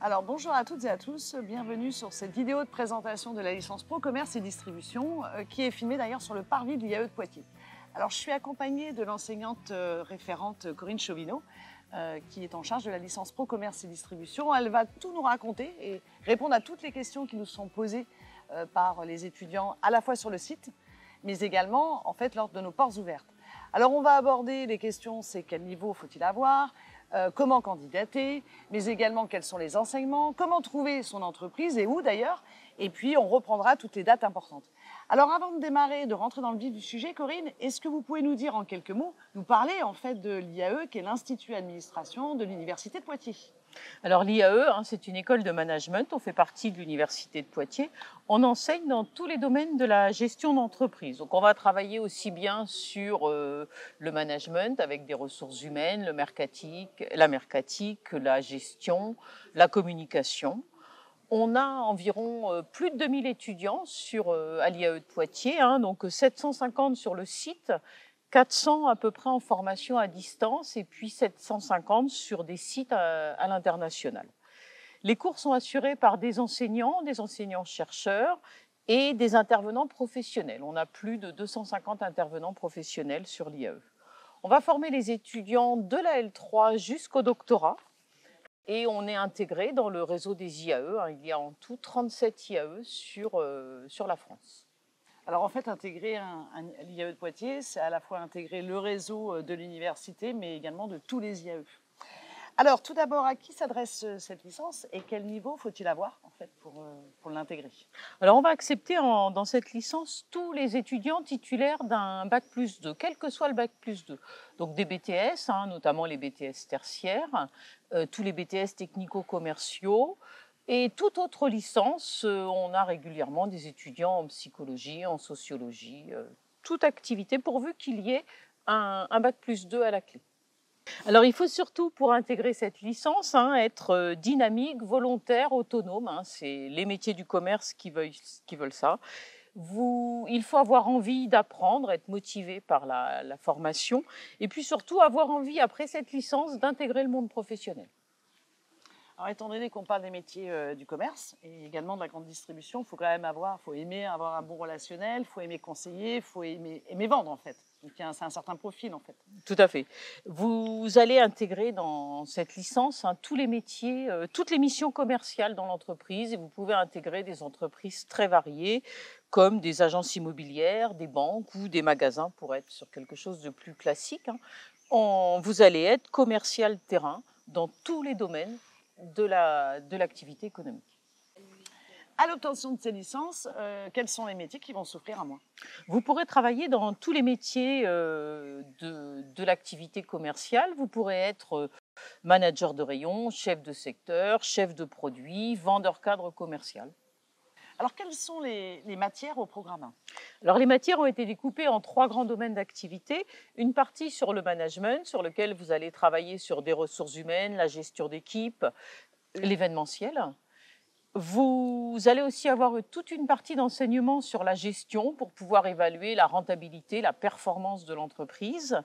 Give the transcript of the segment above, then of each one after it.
Alors bonjour à toutes et à tous, bienvenue sur cette vidéo de présentation de la licence Pro Commerce et Distribution qui est filmée d'ailleurs sur le parvis de l'IAE de Poitiers. Alors je suis accompagnée de l'enseignante référente Corinne Chauvineau qui est en charge de la licence Pro Commerce et Distribution. Elle va tout nous raconter et répondre à toutes les questions qui nous sont posées par les étudiants à la fois sur le site mais également en fait lors de nos portes ouvertes. Alors on va aborder les questions, c'est quel niveau faut-il avoir ? Comment candidater, mais également quels sont les enseignements, comment trouver son entreprise et où d'ailleurs, et puis on reprendra toutes les dates importantes. Alors avant de démarrer, de rentrer dans le vif du sujet, Corinne, est-ce que vous pouvez nous dire en quelques mots, nous parler en fait de l'IAE qui est l'Institut Administration de l'Université de Poitiers? Alors l'IAE, c'est une école de management, on fait partie de l'Université de Poitiers. On enseigne dans tous les domaines de la gestion d'entreprise. Donc on va travailler aussi bien sur le management avec des ressources humaines, la mercatique, la gestion, la communication. On a environ plus de 2000 étudiants à l'IAE de Poitiers, donc 750 sur le site, 400 à peu près en formation à distance et puis 750 sur des sites à l'international. Les cours sont assurés par des enseignants-chercheurs et des intervenants professionnels. On a plus de 250 intervenants professionnels sur l'IAE. On va former les étudiants de la L3 jusqu'au doctorat et on est intégré dans le réseau des IAE. Il y a en tout 37 IAE sur la France. Alors en fait, intégrer l'IAE de Poitiers, c'est à la fois intégrer le réseau de l'université, mais également de tous les IAE. Alors tout d'abord, à qui s'adresse cette licence et quel niveau faut-il avoir en fait pour l'intégrer? Alors on va accepter dans cette licence tous les étudiants titulaires d'un Bac+2, quel que soit le Bac+2. Donc des BTS, notamment les BTS tertiaires, tous les BTS technico-commerciaux, et toute autre licence, on a régulièrement des étudiants en psychologie, en sociologie, toute activité pourvu qu'il y ait un Bac+2 à la clé. Alors il faut surtout pour intégrer cette licence être dynamique, volontaire, autonome. C'est les métiers du commerce qui veulent ça. Il faut avoir envie d'apprendre, être motivé par la formation et puis surtout avoir envie après cette licence d'intégrer le monde professionnel. Alors, étant donné qu'on parle des métiers du commerce et également de la grande distribution, il faut quand même aimer avoir un bon relationnel, il faut aimer conseiller, il faut aimer vendre en fait. Donc c'est un certain profil en fait. Tout à fait. Vous allez intégrer dans cette licence tous les métiers, toutes les missions commerciales dans l'entreprise et vous pouvez intégrer des entreprises très variées comme des agences immobilières, des banques ou des magasins pour être sur quelque chose de plus classique. Vous allez être commercial terrain dans tous les domaines de l'activité économique. À l'obtention de ces licences, quels sont les métiers qui vont s'offrir à moi? Vous pourrez travailler dans tous les métiers de l'activité commerciale. Vous pourrez être manager de rayon, chef de secteur, chef de produit, vendeur cadre commercial. Alors, quelles sont les matières au programme? Alors, les matières ont été découpées en 3 grands domaines d'activité. Une partie sur le management, sur lequel vous allez travailler sur des ressources humaines, la gestion d'équipe, l'événementiel. Vous allez aussi avoir toute une partie d'enseignement sur la gestion pour pouvoir évaluer la rentabilité, la performance de l'entreprise.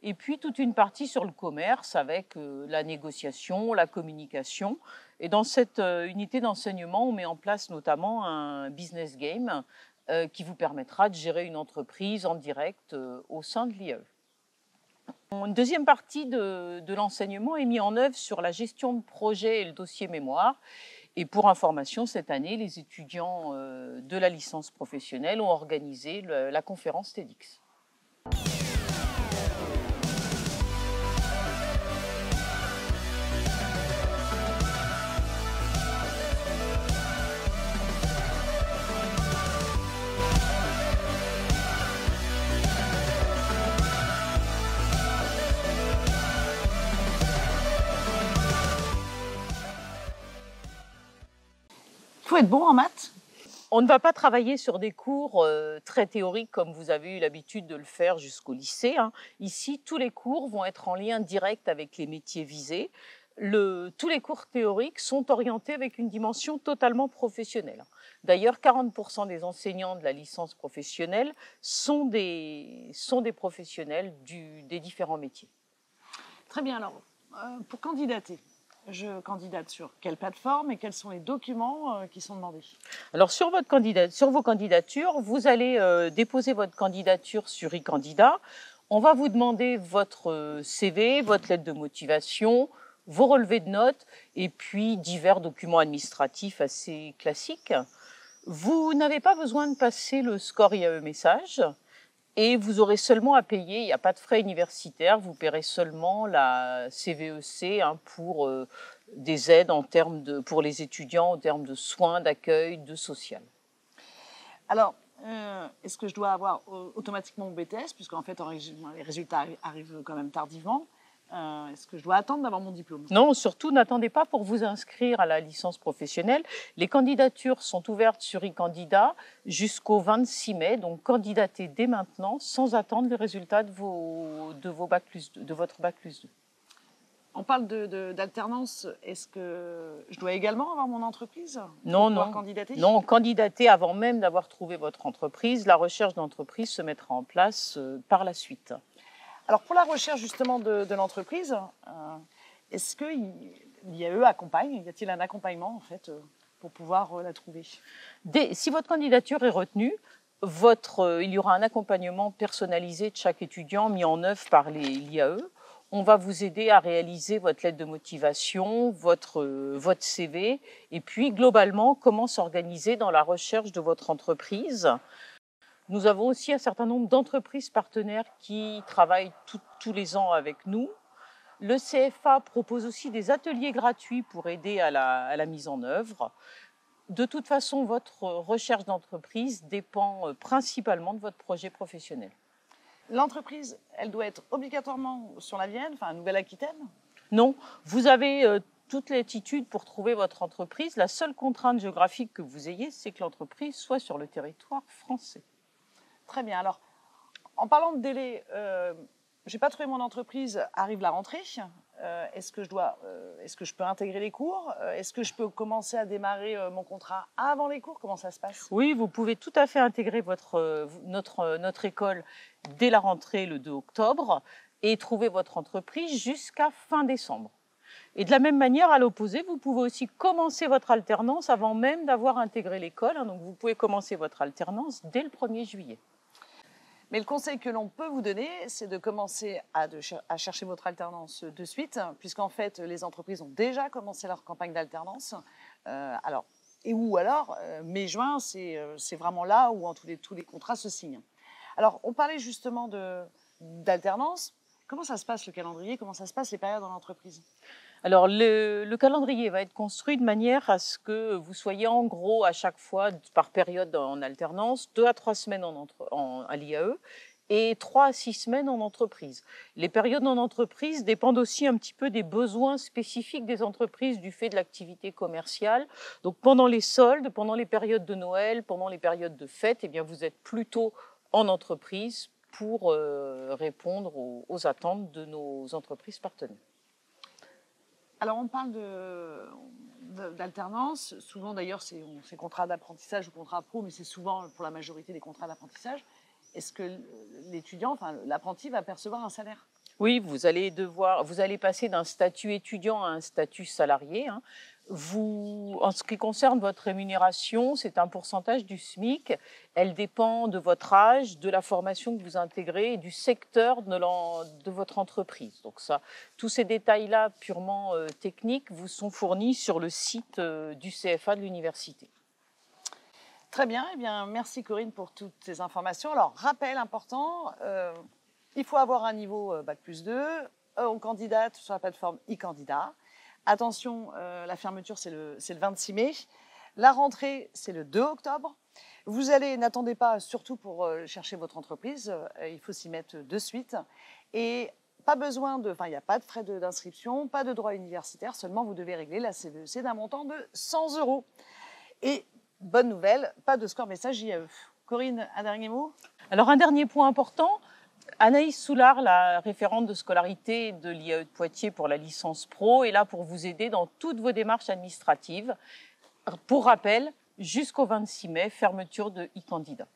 Et puis toute une partie sur le commerce avec la négociation, la communication. Et dans cette unité d'enseignement, on met en place notamment un business game qui vous permettra de gérer une entreprise en direct au sein de l'IAE. Une deuxième partie de l'enseignement est mise en œuvre sur la gestion de projet et le dossier mémoire. Et pour information, cette année, les étudiants de la licence professionnelle ont organisé la conférence TEDx. Il faut être bon en maths? On ne va pas travailler sur des cours très théoriques comme vous avez eu l'habitude de le faire jusqu'au lycée. Ici, tous les cours vont être en lien direct avec les métiers visés. Tous les cours théoriques sont orientés avec une dimension totalement professionnelle. D'ailleurs, 40% des enseignants de la licence professionnelle sont des professionnels des différents métiers. Très bien, alors, pour candidater, je candidate sur quelle plateforme et quels sont les documents qui sont demandés? Alors sur vos candidatures, vous allez déposer votre candidature sur e-candidat. On va vous demander votre CV, votre lettre de motivation, vos relevés de notes et puis divers documents administratifs assez classiques. Vous n'avez pas besoin de passer le score IAE message et vous aurez seulement à payer, il n'y a pas de frais universitaires, vous paierez seulement la CVEC pour des aides pour les étudiants en termes de soins, d'accueil, de social. Alors, est-ce que je dois avoir automatiquement mon BTS, puisqu'en fait, les résultats arrivent quand même tardivement? Est-ce que je dois attendre d'avoir mon diplôme? Non, surtout, n'attendez pas pour vous inscrire à la licence professionnelle. Les candidatures sont ouvertes sur e-candidat jusqu'au 26 mai, donc candidatez dès maintenant sans attendre les résultats de votre bac plus 2. On parle d'alternance. Est-ce que je dois également avoir mon entreprise Non, pour pouvoir non. candidater? Non, candidatez avant même d'avoir trouvé votre entreprise. La recherche d'entreprise se mettra en place par la suite. Alors, pour la recherche justement de l'entreprise, est-ce que l'IAE accompagne? Y a-t-il un accompagnement en fait pour pouvoir la trouver? Si votre candidature est retenue, il y aura un accompagnement personnalisé de chaque étudiant mis en œuvre par l'IAE. On va vous aider à réaliser votre lettre de motivation, votre CV, et puis globalement, comment s'organiser dans la recherche de votre entreprise. Nous avons aussi un certain nombre d'entreprises partenaires qui travaillent tous les ans avec nous. Le CFA propose aussi des ateliers gratuits pour aider à la mise en œuvre. De toute façon, votre recherche d'entreprise dépend principalement de votre projet professionnel. L'entreprise, elle doit être obligatoirement sur la Vienne, enfin Nouvelle-Aquitaine? Non, vous avez toute latitude pour trouver votre entreprise. La seule contrainte géographique que vous ayez, c'est que l'entreprise soit sur le territoire français. Très bien. Alors, en parlant de délai, je n'ai pas trouvé mon entreprise, arrive la rentrée. Est-ce que je peux intégrer les cours? Est-ce que je peux commencer à démarrer mon contrat avant les cours? Comment ça se passe? Oui, vous pouvez tout à fait intégrer notre école dès la rentrée le 2 octobre et trouver votre entreprise jusqu'à fin décembre. Et de la même manière, à l'opposé, vous pouvez aussi commencer votre alternance avant même d'avoir intégré l'école. Donc, vous pouvez commencer votre alternance dès le 1er juillet. Mais le conseil que l'on peut vous donner, c'est de commencer à chercher votre alternance de suite, puisqu'en fait, les entreprises ont déjà commencé leur campagne d'alternance. Mai-juin, c'est vraiment là où tous les contrats se signent. Alors, on parlait justement d'alternance. Comment ça se passe le calendrier? Comment ça se passe les périodes en entreprise? Alors, le calendrier va être construit de manière à ce que vous soyez en gros à chaque fois, par période en alternance, 2 à 3 semaines à l'IAE et 3 à 6 semaines en entreprise. Les périodes en entreprise dépendent aussi un petit peu des besoins spécifiques des entreprises du fait de l'activité commerciale. Donc, pendant les soldes, pendant les périodes de Noël, pendant les périodes de fête, eh bien, vous êtes plutôt en entreprise pour répondre aux attentes de nos entreprises partenaires. Alors, on parle d'alternance. Souvent, d'ailleurs, c'est contrat d'apprentissage ou contrat pro, mais c'est souvent pour la majorité des contrats d'apprentissage. Est-ce que l'apprenti va percevoir un salaire? Oui, vous allez passer d'un statut étudiant à un statut salarié. En ce qui concerne votre rémunération, c'est un pourcentage du SMIC. Elle dépend de votre âge, de la formation que vous intégrez et du secteur de votre entreprise. Donc tous ces détails-là purement techniques vous sont fournis sur le site du CFA de l'université. Très bien, eh bien, merci Corinne pour toutes ces informations. Alors, rappel important, il faut avoir un niveau Bac plus 2, on candidate sur la plateforme e-candidat. Attention, la fermeture, c'est le 26 mai. La rentrée, c'est le 2 octobre. N'attendez pas, surtout pour chercher votre entreprise, il faut s'y mettre de suite. Et il n'y a pas de frais d'inscription, pas de droits universitaires, seulement vous devez régler la CVEC d'un montant de 100 €. Et bonne nouvelle, pas de score message IAE. Corinne, un dernier mot? Alors, un dernier point important. Anaïs Soulard, la référente de scolarité de l'IAE de Poitiers pour la licence pro, est là pour vous aider dans toutes vos démarches administratives. Pour rappel, jusqu'au 26 mai, fermeture de e-candidat.